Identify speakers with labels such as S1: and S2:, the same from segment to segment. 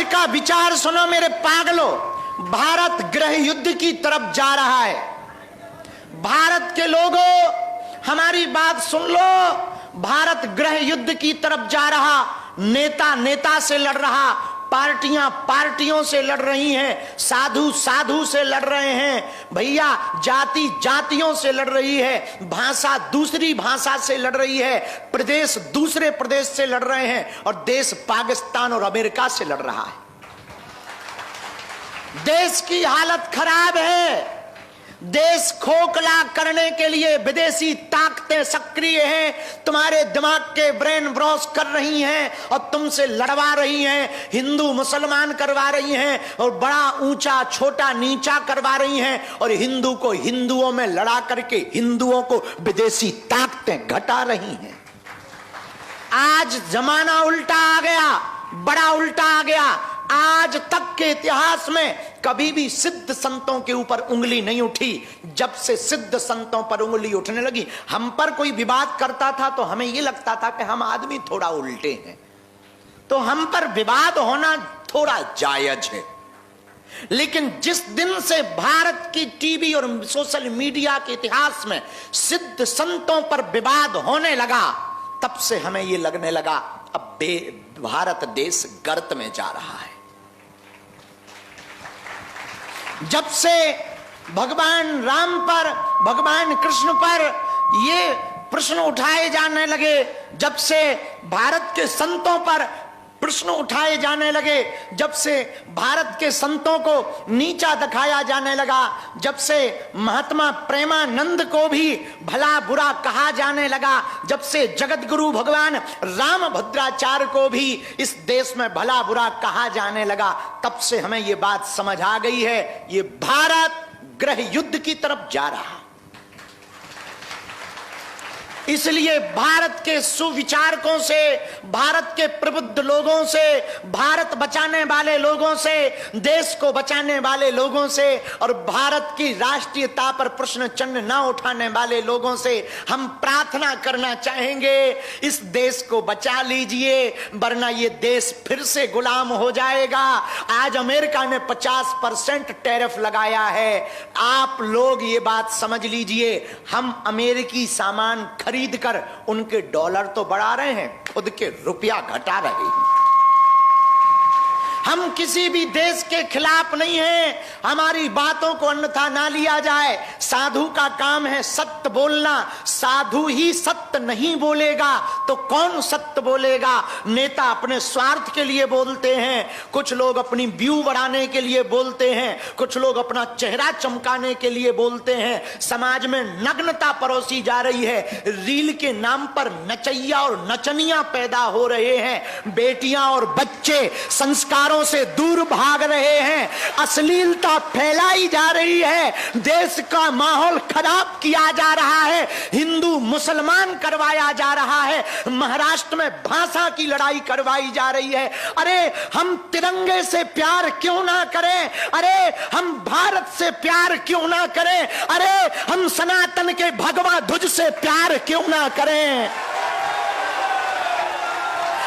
S1: का विचार सुनो मेरे पागलों। भारत गृह युद्ध की तरफ जा रहा है। भारत के लोगों हमारी बात सुन लो। भारत गृह युद्ध की तरफ जा रहा। नेता नेता से लड़ रहा, पार्टियां पार्टियों से लड़ रही हैं, साधु साधु से लड़ रहे हैं भैया, जाति जातियों से लड़ रही है, भाषा दूसरी भाषा से लड़ रही है, प्रदेश दूसरे प्रदेश से लड़ रहे हैं और देश पाकिस्तान और अमेरिका से लड़ रहा है। देश की हालत खराब है। देश खोखला करने के लिए विदेशी ताकतें सक्रिय हैं, तुम्हारे दिमाग के ब्रेन वॉश कर रही हैं और तुमसे लड़वा रही हैं, हिंदू मुसलमान करवा रही हैं और बड़ा ऊंचा छोटा नीचा करवा रही हैं और हिंदू को हिंदुओं में लड़ा करके हिंदुओं को विदेशी ताकतें घटा रही हैं। आज जमाना उल्टा आ गया, बड़ा उल्टा आ गया। आज तक के इतिहास में कभी भी सिद्ध संतों के ऊपर उंगली नहीं उठी। जब से सिद्ध संतों पर उंगली उठने लगी, हम पर कोई विवाद करता था तो हमें यह लगता था कि हम आदमी थोड़ा उल्टे हैं, तो हम पर विवाद होना थोड़ा जायज है। लेकिन जिस दिन से भारत की टीवी और सोशल मीडिया के इतिहास में सिद्ध संतों पर विवाद होने लगा, तब से हमें यह लगने लगा अब भारत देश गर्त में जा रहा है। जब से भगवान राम पर, भगवान कृष्ण पर ये प्रश्न उठाए जाने लगे, जब से भारत के संतों पर प्रश्न उठाए जाने लगे, जब से भारत के संतों को नीचा दिखाया जाने लगा, जब से महात्मा प्रेमानंद को भी भला बुरा कहा जाने लगा, जब से जगत गुरु भगवान रामभद्राचार्य को भी इस देश में भला बुरा कहा जाने लगा, तब से हमें ये बात समझ आ गई है, ये भारत गृह युद्ध की तरफ जा रहा। इसलिए भारत के सुविचारकों से, भारत के प्रबुद्ध लोगों से, भारत बचाने वाले लोगों से, देश को बचाने वाले लोगों से और भारत की राष्ट्रीयता पर प्रश्न चिन्ह न उठाने वाले लोगों से हम प्रार्थना करना चाहेंगे, इस देश को बचा लीजिए, वरना ये देश फिर से गुलाम हो जाएगा। आज अमेरिका ने 50% टैरिफ लगाया है। आप लोग ये बात समझ लीजिए, हम अमेरिकी सामान खरीद कर उनके डॉलर तो बढ़ा रहे हैं, खुद के रुपया घटा रहे हैं। हम किसी भी देश के खिलाफ नहीं हैं, हमारी बातों को अन्यथा ना लिया जाए। साधु का काम है सत्य बोलना, साधु ही सत्य नहीं बोलेगा तो कौन सत्य बोलेगा। नेता अपने स्वार्थ के लिए बोलते हैं, कुछ लोग अपनी व्यू बढ़ाने के लिए बोलते हैं, कुछ लोग अपना चेहरा चमकाने के लिए बोलते हैं। समाज में नग्नता परोसी जा रही है, रील के नाम पर नचैया और नचनिया पैदा हो रहे हैं, बेटियां और बच्चे संस्कार से दूर भाग रहे हैं, अश्लीलता फैलाई जा रही है, देश का माहौल खराब किया जा रहा है, हिंदू मुसलमान करवाया जा रहा है, महाराष्ट्र में भाषा की लड़ाई करवाई जा रही है। अरे हम तिरंगे से प्यार क्यों ना करें, अरे हम भारत से प्यार क्यों ना करें, अरे हम सनातन के भगवा ध्वज से प्यार क्यों ना करें।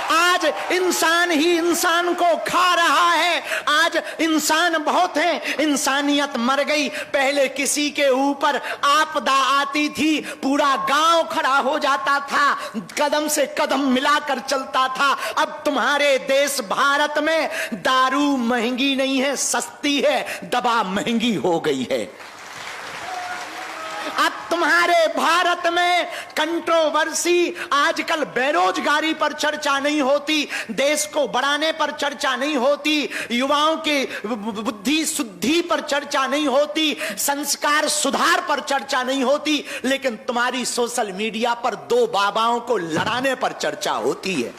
S1: आज इंसान ही इंसान को खा रहा है, आज इंसान बहुत है, इंसानियत मर गई। पहले किसी के ऊपर आपदा आती थी, पूरा गांव खड़ा हो जाता था, कदम से कदम मिलाकर चलता था। अब तुम्हारे देश भारत में दारू महंगी नहीं है, सस्ती है, दवा महंगी हो गई है। अब तुम्हारे भारत में कंट्रोवर्सी, आजकल बेरोजगारी पर चर्चा नहीं होती, देश को बढ़ाने पर चर्चा नहीं होती, युवाओं के बुद्धि शुद्धि पर चर्चा नहीं होती, संस्कार सुधार पर चर्चा नहीं होती, लेकिन तुम्हारी सोशल मीडिया पर दो बाबाओं को लड़ाने पर चर्चा होती है।